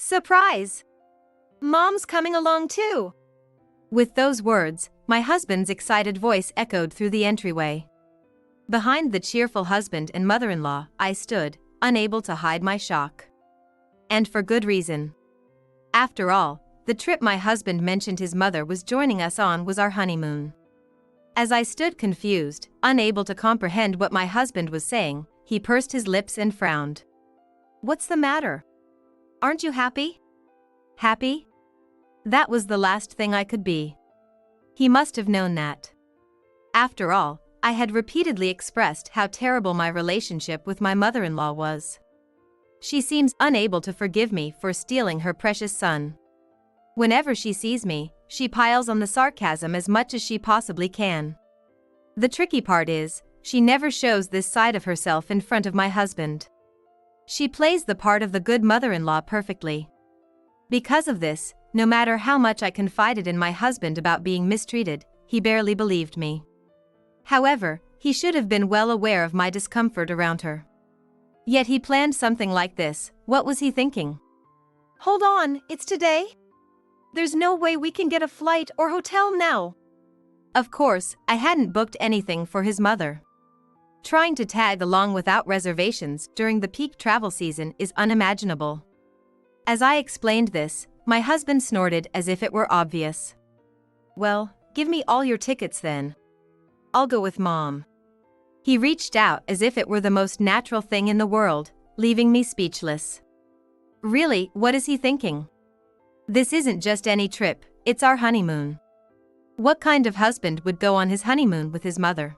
Surprise! Mom's coming along too! With those words, my husband's excited voice echoed through the entryway. Behind the cheerful husband and mother-in-law, I stood, unable to hide my shock. And for good reason. After all, the trip my husband mentioned his mother was joining us on was our honeymoon. As I stood confused, unable to comprehend what my husband was saying, he pursed his lips and frowned. "What's the matter? Aren't you happy?" Happy? That was the last thing I could be. He must have known that. After all, I had repeatedly expressed how terrible my relationship with my mother-in-law was. She seems unable to forgive me for stealing her precious son. Whenever she sees me, she piles on the sarcasm as much as she possibly can. The tricky part is, she never shows this side of herself in front of my husband. She plays the part of the good mother-in-law perfectly. Because of this, no matter how much I confided in my husband about being mistreated, he barely believed me. However, he should have been well aware of my discomfort around her. Yet he planned something like this. What was he thinking? "Hold on, it's today? There's no way we can get a flight or hotel now." Of course, I hadn't booked anything for his mother. Trying to tag along without reservations during the peak travel season is unimaginable. As I explained this, my husband snorted as if it were obvious. "Well, give me all your tickets then. I'll go with Mom." He reached out as if it were the most natural thing in the world, leaving me speechless. Really, what is he thinking? This isn't just any trip, it's our honeymoon. What kind of husband would go on his honeymoon with his mother?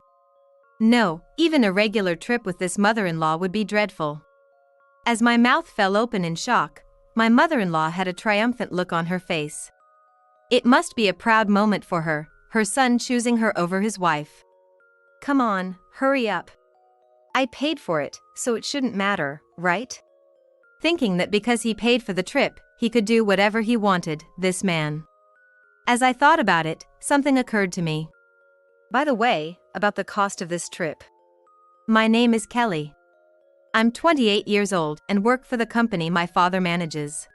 No, even a regular trip with this mother-in-law would be dreadful. As my mouth fell open in shock, my mother-in-law had a triumphant look on her face. It must be a proud moment for her, her son choosing her over his wife. "Come on, hurry up. I paid for it, so it shouldn't matter, right?" Thinking that because he paid for the trip, he could do whatever he wanted, this man. As I thought about it, something occurred to me. By the way, about the cost of this trip. My name is Kelly. I'm 28 years old and work for the company my father manages.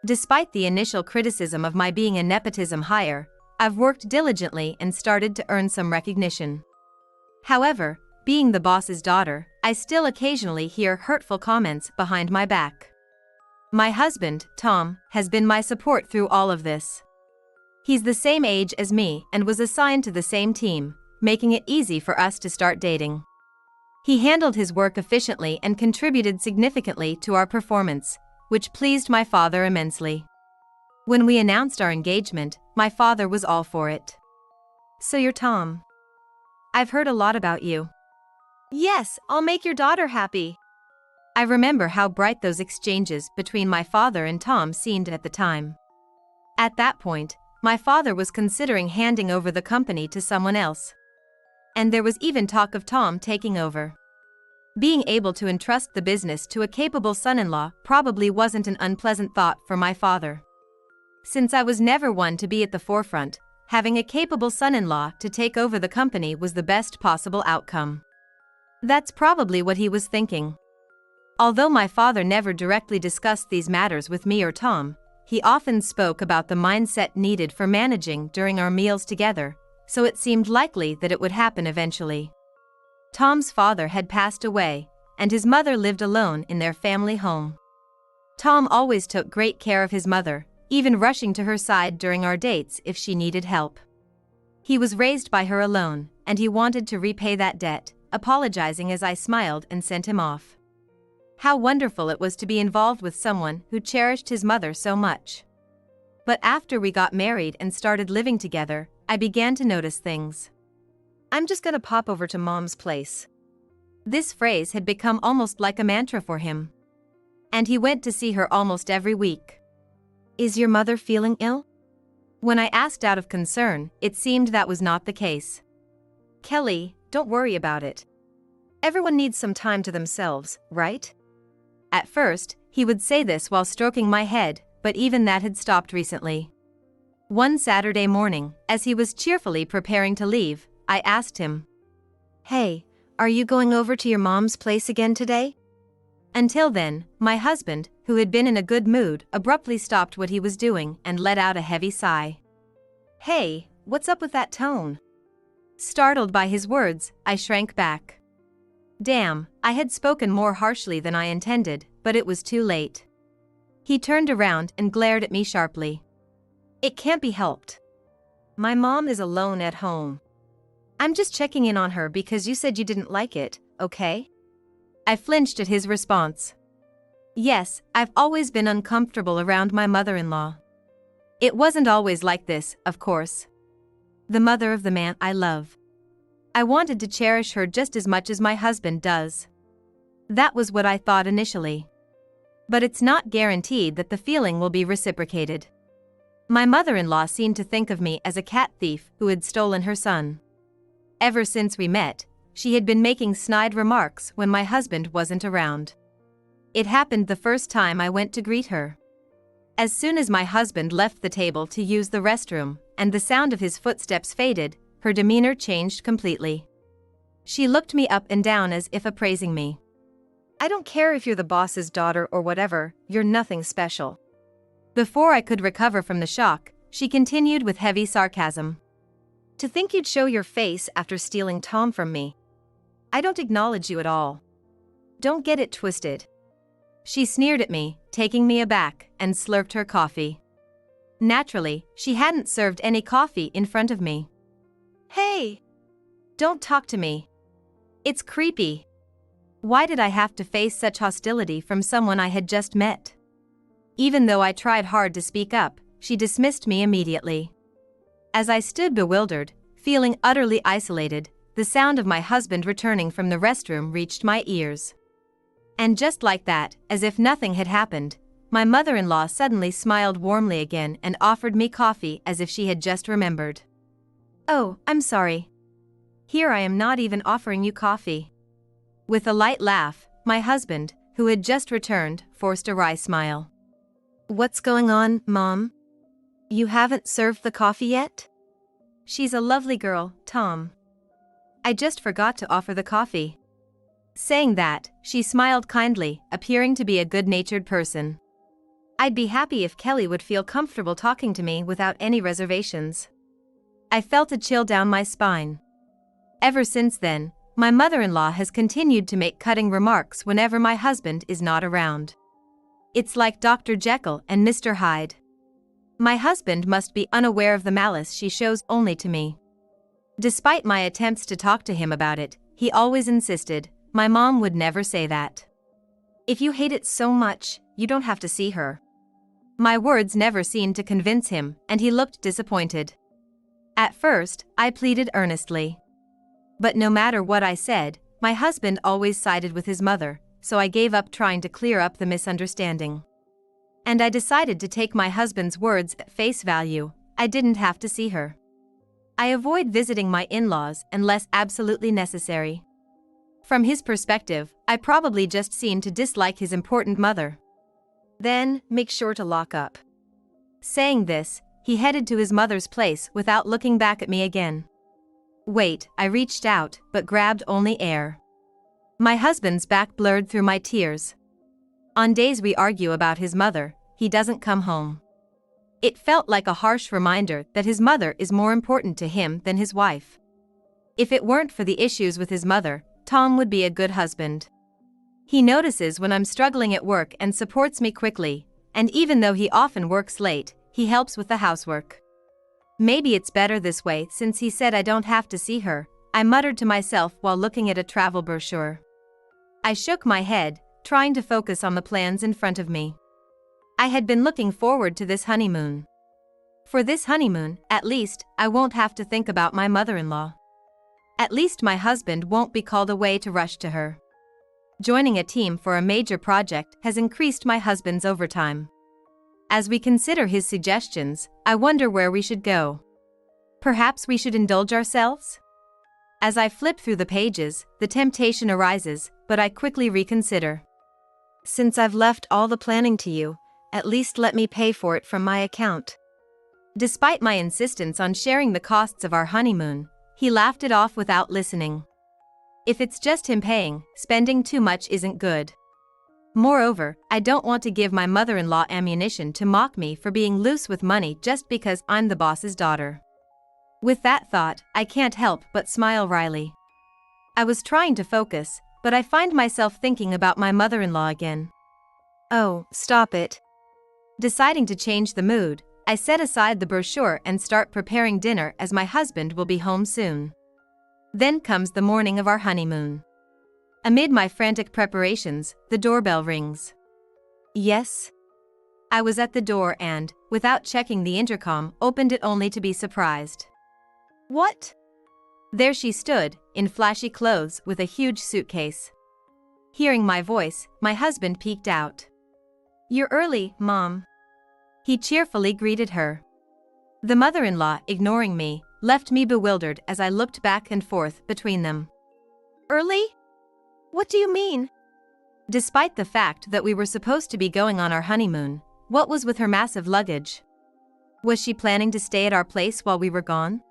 Despite the initial criticism of my being a nepotism hire, I've worked diligently and started to earn some recognition. However, being the boss's daughter, I still occasionally hear hurtful comments behind my back. My husband, Tom, has been my support through all of this. He's the same age as me and was assigned to the same team, making it easy for us to start dating. He handled his work efficiently and contributed significantly to our performance, which pleased my father immensely. When we announced our engagement, my father was all for it. "So you're Tom. I've heard a lot about you." "Yes, I'll make your daughter happy." I remember how bright those exchanges between my father and Tom seemed at the time. At that point, my father was considering handing over the company to someone else. And there was even talk of Tom taking over. Being able to entrust the business to a capable son-in-law probably wasn't an unpleasant thought for my father. Since I was never one to be at the forefront, having a capable son-in-law to take over the company was the best possible outcome. That's probably what he was thinking. Although my father never directly discussed these matters with me or Tom, he often spoke about the mindset needed for managing during our meals together, so it seemed likely that it would happen eventually. Tom's father had passed away, and his mother lived alone in their family home. Tom always took great care of his mother, even rushing to her side during our dates if she needed help. He was raised by her alone, and he wanted to repay that debt, apologizing as I smiled and sent him off. How wonderful it was to be involved with someone who cherished his mother so much. But after we got married and started living together, I began to notice things. "I'm just gonna pop over to Mom's place." This phrase had become almost like a mantra for him. And he went to see her almost every week. "Is your mother feeling ill?" When I asked out of concern, it seemed that was not the case. "Kelly, don't worry about it. Everyone needs some time to themselves, right?" At first, he would say this while stroking my head, but even that had stopped recently. One Saturday morning, as he was cheerfully preparing to leave, I asked him, "Hey, are you going over to your mom's place again today?" Until then, my husband, who had been in a good mood, abruptly stopped what he was doing and let out a heavy sigh. "Hey, what's up with that tone?" Startled by his words, I shrank back. Damn, I had spoken more harshly than I intended, but it was too late. He turned around and glared at me sharply. "It can't be helped. My mom is alone at home. I'm just checking in on her because you said you didn't like it, okay?" I flinched at his response. Yes, I've always been uncomfortable around my mother-in-law. It wasn't always like this, of course. The mother of the man I love. I wanted to cherish her just as much as my husband does. That was what I thought initially. But it's not guaranteed that the feeling will be reciprocated. My mother-in-law seemed to think of me as a cat thief who had stolen her son. Ever since we met, she had been making snide remarks when my husband wasn't around. It happened the first time I went to greet her. As soon as my husband left the table to use the restroom, and the sound of his footsteps faded, her demeanor changed completely. She looked me up and down as if appraising me. "I don't care if you're the boss's daughter or whatever, you're nothing special." Before I could recover from the shock, she continued with heavy sarcasm. "To think you'd show your face after stealing Tom from me. I don't acknowledge you at all. Don't get it twisted." She sneered at me, taking me aback, and slurped her coffee. Naturally, she hadn't served any coffee in front of me. "Hey! Don't talk to me. It's creepy. Why did I have to face such hostility from someone I had just met?" Even though I tried hard to speak up, she dismissed me immediately. As I stood bewildered, feeling utterly isolated, the sound of my husband returning from the restroom reached my ears. And just like that, as if nothing had happened, my mother-in-law suddenly smiled warmly again and offered me coffee as if she had just remembered. "Oh, I'm sorry. Here I am not even offering you coffee." With a light laugh, my husband, who had just returned, forced a wry smile. "What's going on, Mom? You haven't served the coffee yet?" "She's a lovely girl, Tom. I just forgot to offer the coffee." Saying that, she smiled kindly, appearing to be a good-natured person. I'd be happy if Kelly would feel comfortable talking to me without any reservations. I felt a chill down my spine. Ever since then, my mother-in-law has continued to make cutting remarks whenever my husband is not around. It's like Dr. Jekyll and Mr. Hyde. My husband must be unaware of the malice she shows only to me. Despite my attempts to talk to him about it, he always insisted, "My mom would never say that. If you hate it so much, you don't have to see her." My words never seemed to convince him, and he looked disappointed. At first, I pleaded earnestly. But no matter what I said, my husband always sided with his mother, so I gave up trying to clear up the misunderstanding. And I decided to take my husband's words at face value. I didn't have to see her. I avoid visiting my in-laws unless absolutely necessary. From his perspective, I probably just seem to dislike his important mother. "Then, make sure to lock up." Saying this, he headed to his mother's place without looking back at me again. Wait, I reached out, but grabbed only air. My husband's back blurred through my tears. On days we argue about his mother, he doesn't come home. It felt like a harsh reminder that his mother is more important to him than his wife. If it weren't for the issues with his mother, Tom would be a good husband. He notices when I'm struggling at work and supports me quickly, and even though he often works late, he helps with the housework. Maybe it's better this way since he said I don't have to see her, I muttered to myself while looking at a travel brochure. I shook my head, trying to focus on the plans in front of me. I had been looking forward to this honeymoon. For this honeymoon, at least, I won't have to think about my mother-in-law. At least my husband won't be called away to rush to her. Joining a team for a major project has increased my husband's overtime. As we consider his suggestions, I wonder where we should go. Perhaps we should indulge ourselves? As I flip through the pages, the temptation arises, but I quickly reconsider. Since I've left all the planning to you, at least let me pay for it from my account. Despite my insistence on sharing the costs of our honeymoon, he laughed it off without listening. If it's just him paying, spending too much isn't good. Moreover, I don't want to give my mother-in-law ammunition to mock me for being loose with money just because I'm the boss's daughter. With that thought, I can't help but smile wryly. I was trying to focus, but I find myself thinking about my mother-in-law again. Oh, stop it. Deciding to change the mood, I set aside the brochure and start preparing dinner as my husband will be home soon. Then comes the morning of our honeymoon. Amid my frantic preparations, the doorbell rings. Yes? I was at the door and, without checking the intercom, opened it only to be surprised. What? There she stood, in flashy clothes with a huge suitcase. Hearing my voice, my husband peeked out. You're early, Mom. He cheerfully greeted her. The mother-in-law, ignoring me, left me bewildered as I looked back and forth between them. Early? What do you mean? Despite the fact that we were supposed to be going on our honeymoon, what was with her massive luggage? Was she planning to stay at our place while we were gone?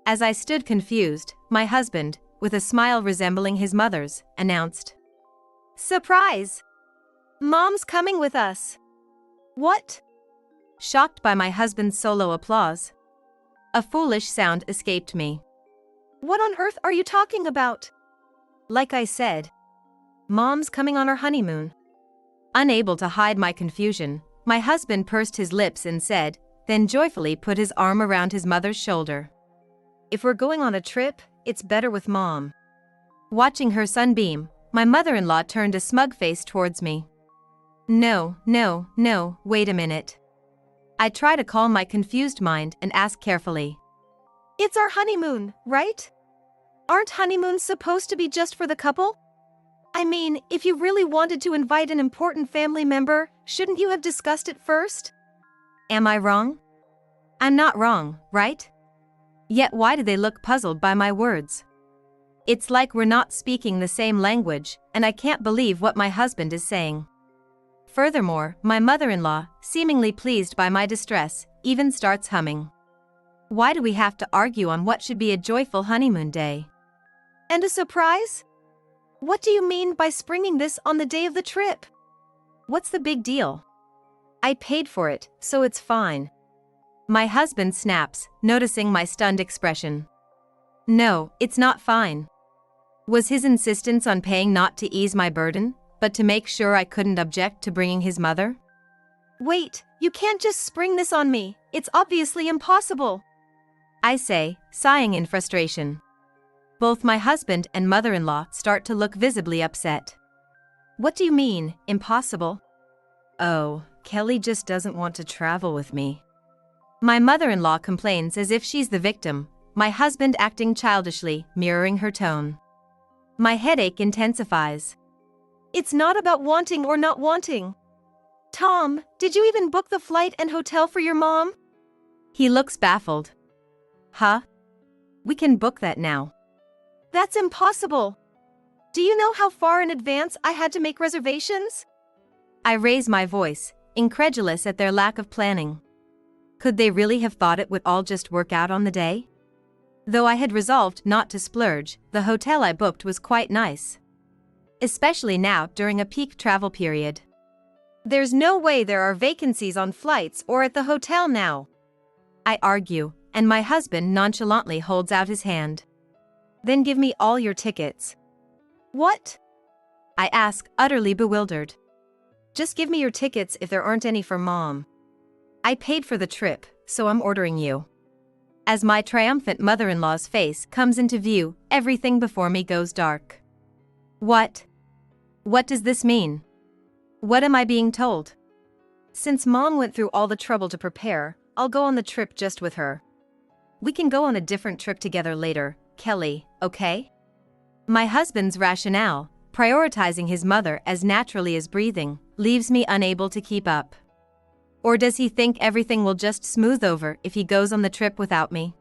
As I stood confused, my husband, with a smile resembling his mother's, announced, Surprise! Mom's coming with us. What? Shocked by my husband's solo applause. A foolish sound escaped me. What on earth are you talking about? Like I said, Mom's coming on our honeymoon. Unable to hide my confusion, my husband pursed his lips and said, then joyfully put his arm around his mother's shoulder. If we're going on a trip, it's better with Mom. Watching her sunbeam, my mother-in-law turned a smug face towards me. No, wait a minute. I try to calm my confused mind and ask carefully. It's our honeymoon, right? Aren't honeymoons supposed to be just for the couple? I mean, if you really wanted to invite an important family member, shouldn't you have discussed it first? Am I wrong? I'm not wrong, right? Yet why do they look puzzled by my words? It's like we're not speaking the same language, and I can't believe what my husband is saying. Furthermore, my mother-in-law, seemingly pleased by my distress, even starts humming. Why do we have to argue on what should be a joyful honeymoon day? And a surprise? What do you mean by springing this on the day of the trip? What's the big deal? I paid for it, so it's fine. My husband snaps, noticing my stunned expression. No, it's not fine. Was his insistence on paying not to ease my burden, but to make sure I couldn't object to bringing his mother? Wait, you can't just spring this on me. It's obviously impossible. I say, sighing in frustration. Both my husband and mother-in-law start to look visibly upset. What do you mean, impossible? Oh, Kelly just doesn't want to travel with me. My mother-in-law complains as if she's the victim, my husband acting childishly, mirroring her tone. My headache intensifies. It's not about wanting or not wanting. Tom, did you even book the flight and hotel for your mom? He looks baffled. Huh? We can book that now. That's impossible. Do you know how far in advance I had to make reservations? I raise my voice, incredulous at their lack of planning. Could they really have thought it would all just work out on the day? Though I had resolved not to splurge, the hotel I booked was quite nice. Especially now during a peak travel period. There's no way there are vacancies on flights or at the hotel now. I argue, and my husband nonchalantly holds out his hand. Then give me all your tickets. What? I ask, utterly bewildered. Just give me your tickets if there aren't any for Mom. I paid for the trip, so I'm ordering you. As my triumphant mother-in-law's face comes into view, everything before me goes dark. What? What does this mean? What am I being told? Since Mom went through all the trouble to prepare, I'll go on the trip just with her. We can go on a different trip together later, Kelly, okay? My husband's rationale, prioritizing his mother as naturally as breathing, leaves me unable to keep up. Or does he think everything will just smooth over if he goes on the trip without me?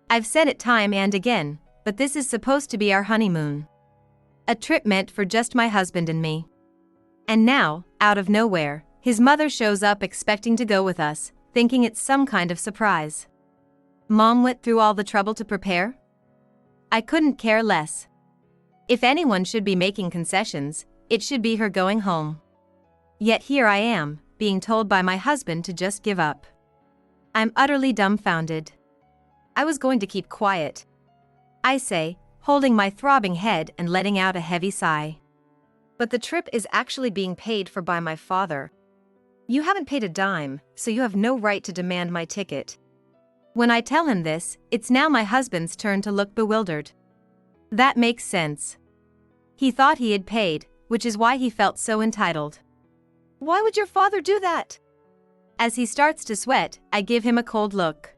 I've said it time and again, but this is supposed to be our honeymoon. A trip meant for just my husband and me. And now, out of nowhere, his mother shows up expecting to go with us, thinking it's some kind of surprise. Mom went through all the trouble to prepare? I couldn't care less. If anyone should be making concessions, It should be her going home. Yet here I am, being told by my husband to just give up. I'm utterly dumbfounded. I was going to keep quiet, I say, holding my throbbing head and letting out a heavy sigh. But the trip is actually being paid for by my father. You haven't paid a dime, so you have no right to demand my ticket. When I tell him this, it's now my husband's turn to look bewildered. That makes sense. He thought he had paid, which is why he felt so entitled. Why would your father do that? As he starts to sweat, I give him a cold look.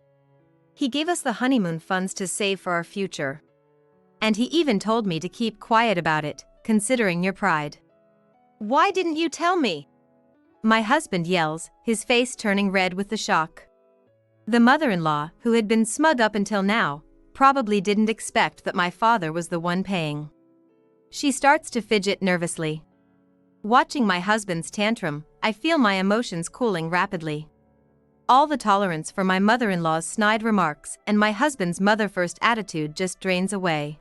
He gave us the honeymoon funds to save for our future. And he even told me to keep quiet about it, considering your pride. Why didn't you tell me? My husband yells, his face turning red with the shock. The mother-in-law, who had been smug up until now, probably didn't expect that my father was the one paying. She starts to fidget nervously. Watching my husband's tantrum, I feel my emotions cooling rapidly. All the tolerance for my mother-in-law's snide remarks and my husband's mother-first attitude just drains away.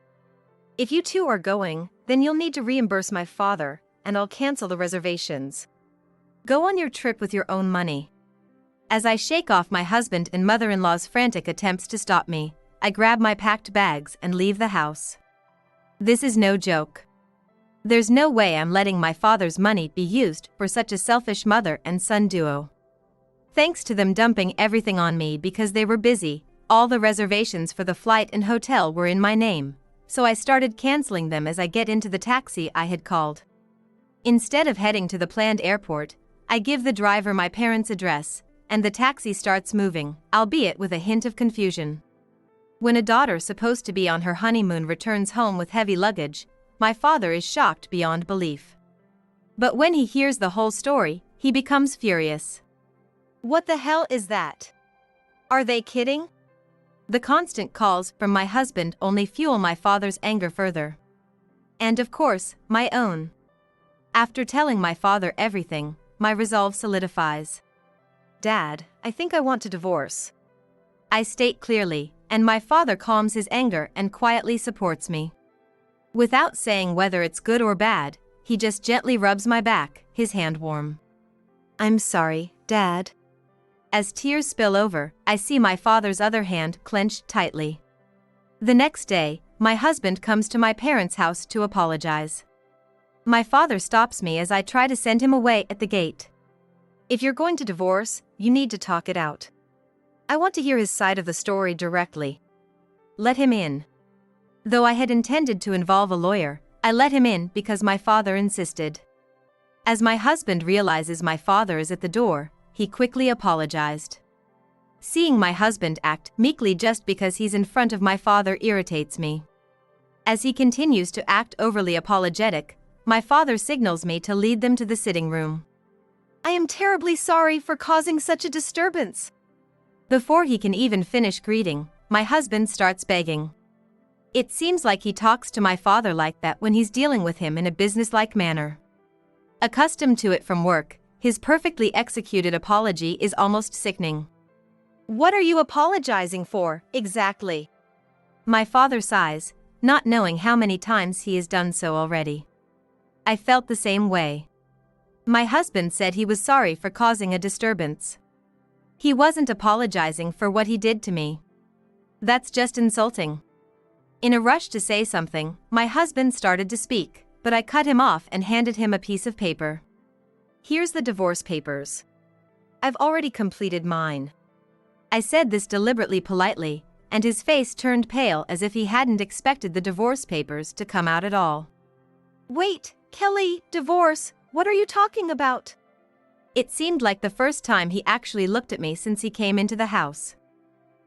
If you two are going, then you'll need to reimburse my father, and I'll cancel the reservations. Go on your trip with your own money. As I shake off my husband and mother-in-law's frantic attempts to stop me, I grab my packed bags and leave the house. This is no joke. There's no way I'm letting my father's money be used for such a selfish mother and son duo. Thanks to them dumping everything on me because they were busy, all the reservations for the flight and hotel were in my name, so I started canceling them as I get into the taxi I had called. Instead of heading to the planned airport, I give the driver my parents' address, and the taxi starts moving, albeit with a hint of confusion. When a daughter supposed to be on her honeymoon returns home with heavy luggage, my father is shocked beyond belief. But when he hears the whole story, he becomes furious. What the hell is that? Are they kidding? The constant calls from my husband only fuel my father's anger further. And of course, my own. After telling my father everything, my resolve solidifies. Dad, I think I want to divorce. I state clearly, and my father calms his anger and quietly supports me. Without saying whether it's good or bad, he just gently rubs my back, his hand warm. I'm sorry, Dad. As tears spill over, I see my father's other hand clenched tightly. The next day, my husband comes to my parents' house to apologize. My father stops me as I try to send him away at the gate. If you're going to divorce, you need to talk it out. I want to hear his side of the story directly. Let him in. Though I had intended to involve a lawyer, I let him in because my father insisted. As my husband realizes my father is at the door, he quickly apologized. Seeing my husband act meekly just because he's in front of my father irritates me. As he continues to act overly apologetic, my father signals me to lead them to the sitting room. I am terribly sorry for causing such a disturbance. Before he can even finish greeting, my husband starts begging. It seems like he talks to my father like that when he's dealing with him in a businesslike manner. Accustomed to it from work, his perfectly executed apology is almost sickening. What are you apologizing for, exactly? My father sighs, not knowing how many times he has done so already. I felt the same way. My husband said he was sorry for causing a disturbance. He wasn't apologizing for what he did to me. That's just insulting. In a rush to say something, my husband started to speak, but I cut him off and handed him a piece of paper. Here's the divorce papers. I've already completed mine. I said this deliberately politely, and his face turned pale as if he hadn't expected the divorce papers to come out at all. Wait, Kelly, divorce, what are you talking about? It seemed like the first time he actually looked at me since he came into the house.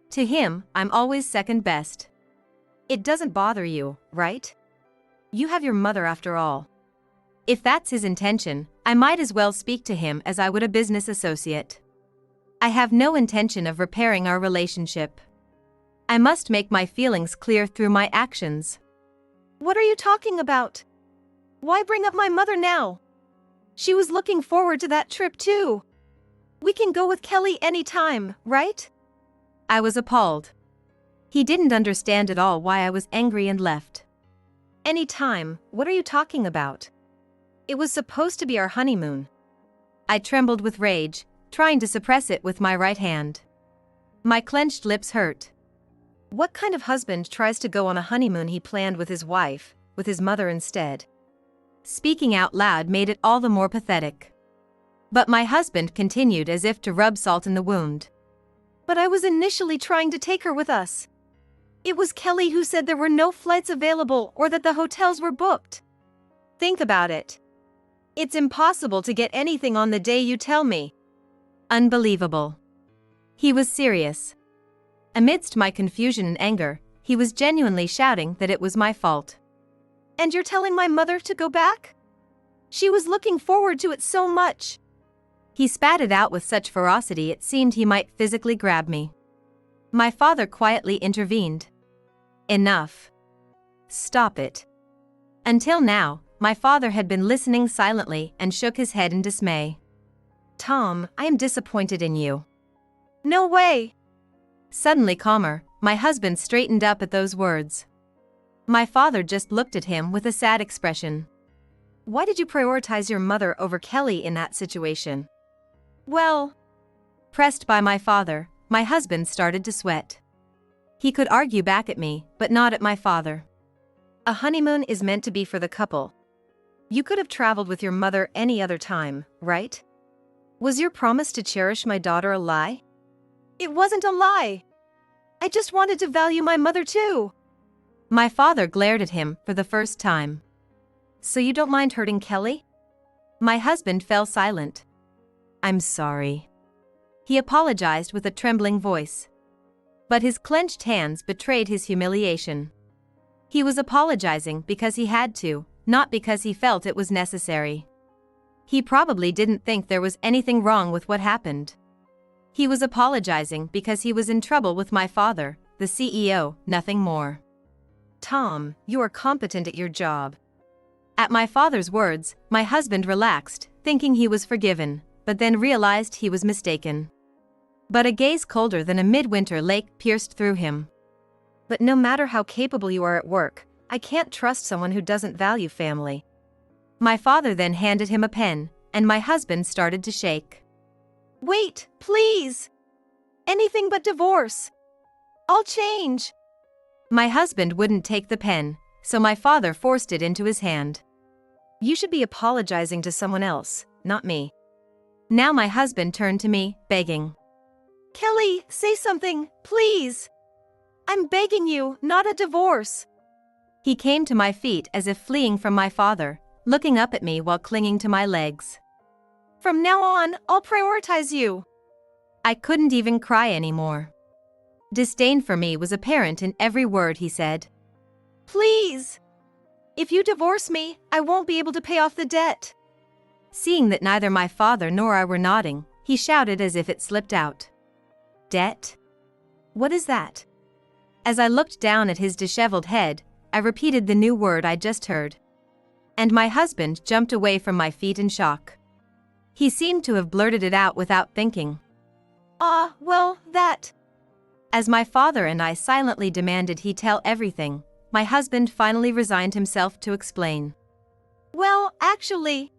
To him, I'm always second best. It doesn't bother you, right? You have your mother after all. If that's his intention, I might as well speak to him as I would a business associate. I have no intention of repairing our relationship. I must make my feelings clear through my actions. What are you talking about? Why bring up my mother now? She was looking forward to that trip too. We can go with Kelly anytime, right? I was appalled. He didn't understand at all why I was angry and left. Anytime, what are you talking about? It was supposed to be our honeymoon. I trembled with rage, trying to suppress it with my right hand. My clenched lips hurt. What kind of husband tries to go on a honeymoon he planned with his wife, with his mother instead? Speaking out loud made it all the more pathetic. But my husband continued as if to rub salt in the wound. But I was initially trying to take her with us. It was Kelly who said there were no flights available or that the hotels were booked. Think about it. It's impossible to get anything on the day you tell me. Unbelievable. He was serious. Amidst my confusion and anger, he was genuinely shouting that it was my fault. And you're telling my mother to go back? She was looking forward to it so much. He spat it out with such ferocity it seemed he might physically grab me. My father quietly intervened. Enough. Stop it. Until now, my father had been listening silently and shook his head in dismay. Tom, I am disappointed in you. No way. Suddenly calmer, my husband straightened up at those words. My father just looked at him with a sad expression. Why did you prioritize your mother over Kelly in that situation? Well, pressed by my father, my husband started to sweat. He could argue back at me, but not at my father. A honeymoon is meant to be for the couple. You could have traveled with your mother any other time, right? Was your promise to cherish my daughter a lie? It wasn't a lie. I just wanted to value my mother too. My father glared at him for the first time. So you don't mind hurting Kelly? My husband fell silent. I'm sorry. He apologized with a trembling voice. But his clenched hands betrayed his humiliation. He was apologizing because he had to, not because he felt it was necessary. He probably didn't think there was anything wrong with what happened. He was apologizing because he was in trouble with my father, the CEO, nothing more. Tom, you are competent at your job. At my father's words, my husband relaxed, thinking he was forgiven, but then realized he was mistaken. But a gaze colder than a midwinter lake pierced through him. But no matter how capable you are at work, I can't trust someone who doesn't value family. My father then handed him a pen, and my husband started to shake. Wait, please! Anything but divorce! I'll change! My husband wouldn't take the pen, so my father forced it into his hand. You should be apologizing to someone else, not me. Now my husband turned to me, begging. Kelly, say something, please! I'm begging you, not a divorce! He came to my feet as if fleeing from my father, looking up at me while clinging to my legs. From now on, I'll prioritize you. I couldn't even cry anymore. Disdain for me was apparent in every word he said. Please! If you divorce me, I won't be able to pay off the debt. Seeing that neither my father nor I were nodding, he shouted as if it slipped out. Debt? What is that? As I looked down at his disheveled head, I repeated the new word I just heard. And my husband jumped away from my feet in shock. He seemed to have blurted it out without thinking. Well, that. As my father and I silently demanded he tell everything, my husband finally resigned himself to explain. Well, actually.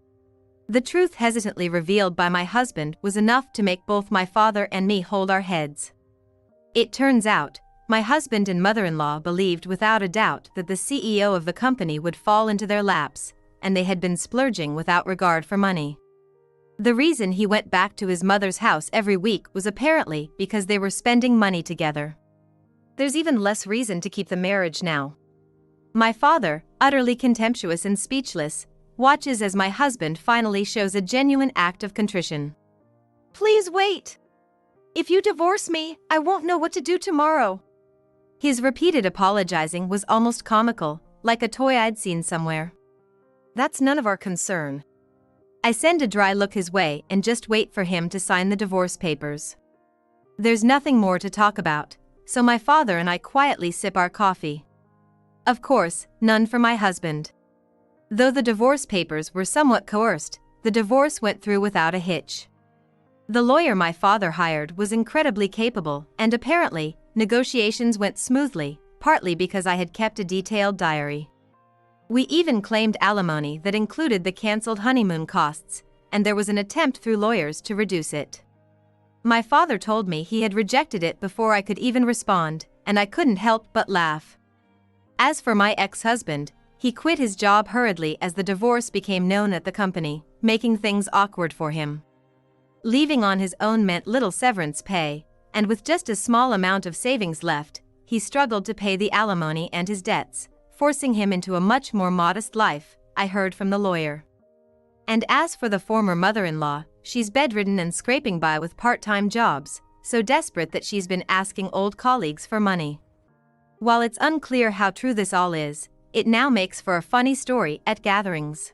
The truth hesitantly revealed by my husband was enough to make both my father and me hold our heads. It turns out, my husband and mother-in-law believed without a doubt that the CEO of the company would fall into their laps, and they had been splurging without regard for money. The reason he went back to his mother's house every week was apparently because they were spending money together. There's even less reason to keep the marriage now. My father, utterly contemptuous and speechless, watches as my husband finally shows a genuine act of contrition. Please wait. If you divorce me, I won't know what to do tomorrow. His repeated apologizing was almost comical, like a toy I'd seen somewhere. That's none of our concern. I send a dry look his way and just wait for him to sign the divorce papers. There's nothing more to talk about, so my father and I quietly sip our coffee. Of course, none for my husband. Though the divorce papers were somewhat coerced, the divorce went through without a hitch. The lawyer my father hired was incredibly capable, and apparently, negotiations went smoothly, partly because I had kept a detailed diary. We even claimed alimony that included the cancelled honeymoon costs, and there was an attempt through lawyers to reduce it. My father told me he had rejected it before I could even respond, and I couldn't help but laugh. As for my ex-husband, he quit his job hurriedly as the divorce became known at the company, making things awkward for him. Leaving on his own meant little severance pay, and with just a small amount of savings left, he struggled to pay the alimony and his debts, forcing him into a much more modest life, I heard from the lawyer. And as for the former mother-in-law, she's bedridden and scraping by with part-time jobs, so desperate that she's been asking old colleagues for money. While it's unclear how true this all is, it now makes for a funny story at gatherings.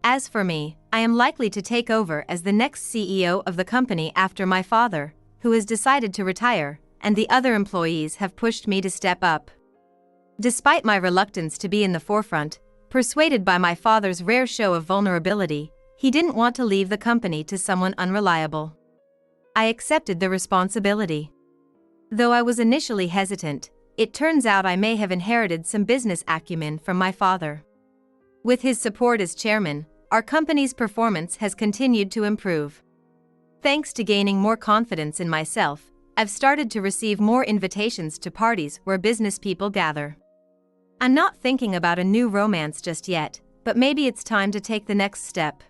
As for me, I am likely to take over as the next CEO of the company after my father, who has decided to retire, and the other employees have pushed me to step up. Despite my reluctance to be in the forefront, persuaded by my father's rare show of vulnerability, he didn't want to leave the company to someone unreliable. I accepted the responsibility. Though I was initially hesitant, it turns out I may have inherited some business acumen from my father. With his support as chairman, our company's performance has continued to improve. Thanks to gaining more confidence in myself, I've started to receive more invitations to parties where business people gather. I'm not thinking about a new romance just yet, but maybe it's time to take the next step.